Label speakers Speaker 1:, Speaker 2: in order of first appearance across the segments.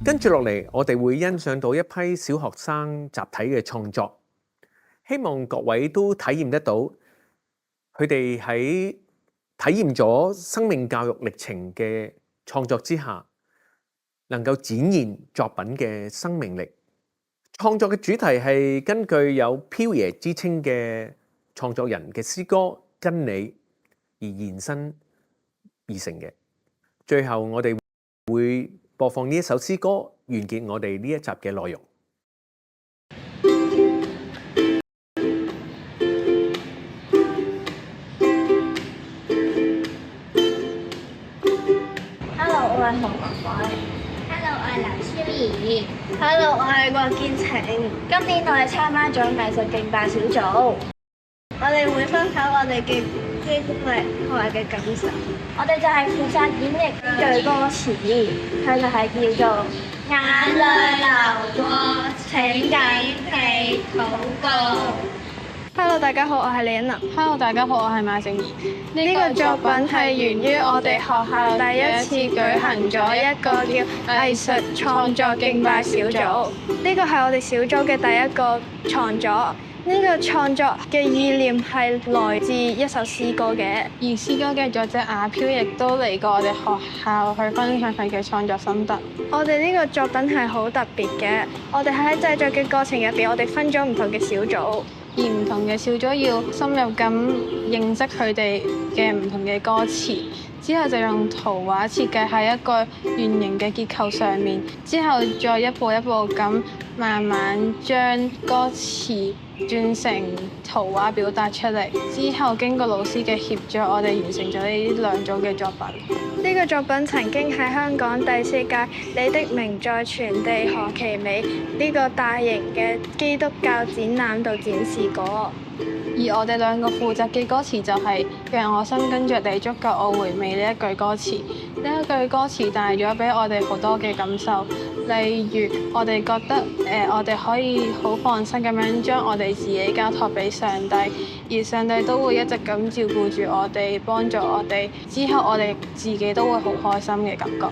Speaker 1: 跟住落嚟，我哋會欣賞到一批小學生集體嘅創作，希望各位都體驗得到佢哋喺體驗咗生命教育歷程嘅創作之下，能夠展現作品嘅生命力。創作嘅主題係根據有飄爺之稱嘅創作人嘅詩歌《跟你》而延伸而成嘅。最後我哋會播放呢一首詩歌，完結我哋呢一集嘅內容。
Speaker 2: Hello，我係何文偉。
Speaker 3: Hello，我係劉超儀。
Speaker 2: Hello，我係郭建晴。今年我哋參加咗藝術競辦小組，我哋會分享我哋嘅經歷同埋嘅感受。
Speaker 3: 我哋就係負責演繹呢句歌詞，佢就係叫做眼淚流過，請緊記禱告。
Speaker 2: Hello， 大家好，我係李欣娜。
Speaker 4: Hello， 大家好，我係馬靜怡。
Speaker 2: 呢個作品係源於我哋學校第一次舉行咗一個叫藝術創作競辦小組。呢個係我哋小組嘅第一個創作。呢個創作嘅意念係來自一首詩歌嘅，
Speaker 4: 而詩歌嘅作者阿飄亦都嚟過我哋學校去分享佢嘅創作心得。
Speaker 2: 我哋呢個作品係好特別嘅。我哋喺製作嘅過程入邊，我哋分咗唔同嘅小組。
Speaker 4: 而唔同嘅小組要深入咁認識佢哋嘅唔同嘅歌詞，之後就用圖畫設計喺一個圓形嘅結構上面，之後再一步一步咁慢慢將歌詞轉成圖畫表達出嚟。之後經過老師嘅協助，我哋完成咗呢兩組嘅作品。
Speaker 2: 呢個作品曾經喺香港第4屆你的名在全地何其美呢個大型嘅基督教展覽度展示過。
Speaker 4: 而我哋兩個負責嘅歌詞就係讓我心跟着你，足夠我回味呢一句歌詞。呢一句歌詞帶咗俾我哋好多嘅感受，例如我哋覺得我哋可以好放心咁樣將我哋自己交託俾上帝，而上帝都會一直咁照顧住我哋，幫助我哋。之後我哋自己都會好開心嘅感覺。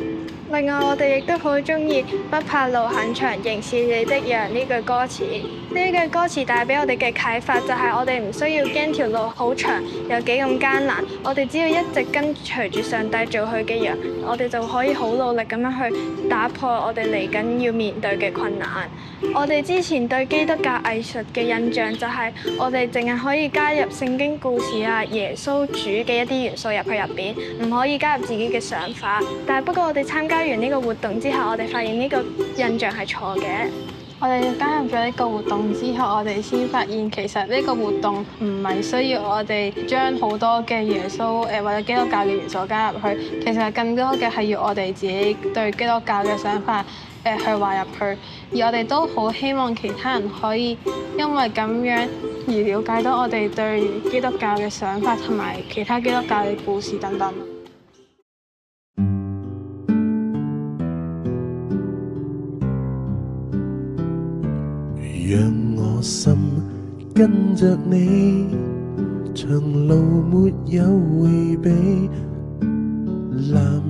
Speaker 2: 另外，我哋亦都好中意不怕路很長，仍是你的羊呢句歌詞。呢句歌詞帶俾我哋嘅啟發就係我哋唔需要驚條路好長，有幾咁艱難，我哋只要一直跟隨住上帝做佢嘅羊，我哋就可以好努力咁樣去打破我哋嚟緊要面對嘅困難。我哋之前對基督教藝術嘅印象就係我哋淨係可以加入聖經故事啊、耶穌主嘅一啲元素入去入邊，唔可以加入自己嘅想法。但係不過我哋參加完呢個活動之後，我哋發現呢個印象係錯嘅。
Speaker 4: 我哋加入咗呢個活動之後，我哋先發現其實呢個活動唔係需要我哋將好多嘅耶穌或者基督教嘅元素加入去，其實更多嘅係要我哋自己對基督教嘅想法去話入去。而我哋都好希望其他人可以因為咁樣而了解到我哋對基督教嘅想法同埋其他基督教嘅故事等等。
Speaker 5: 讓我心跟着你，長路沒有迴避，藍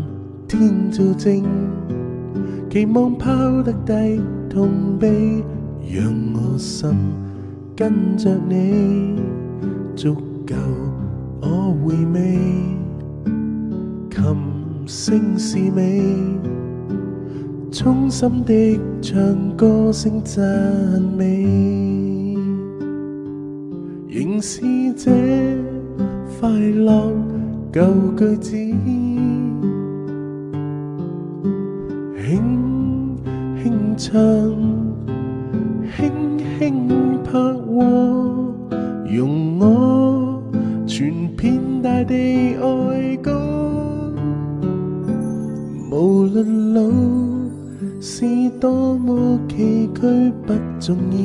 Speaker 5: 天做證，期望拋得低痛悲。讓我心跟着你，足夠我回味，琴聲是美，衷心的唱歌聲讚美，仍是這快樂舊句子，輕輕唱，輕輕拍和，容我傳遍大地愛歌，無論路是多麼崎嶇不重要，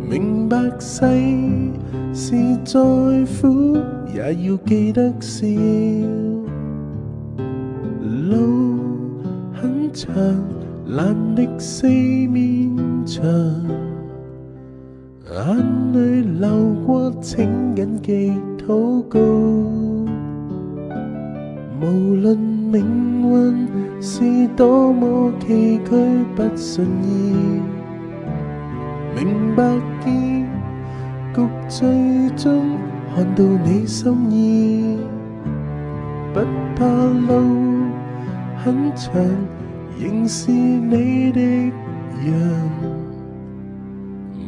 Speaker 5: 明白世事再苦也要記得笑。路很長，藍的四面牆，眼淚流過請緊記禱告，無論命運是多麼崎嶇不順意，明白結局最終看到你心意，不怕路很長，仍是你的羊，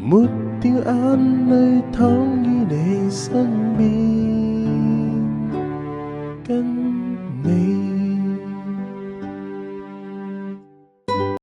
Speaker 5: 抹掉眼淚躺於你身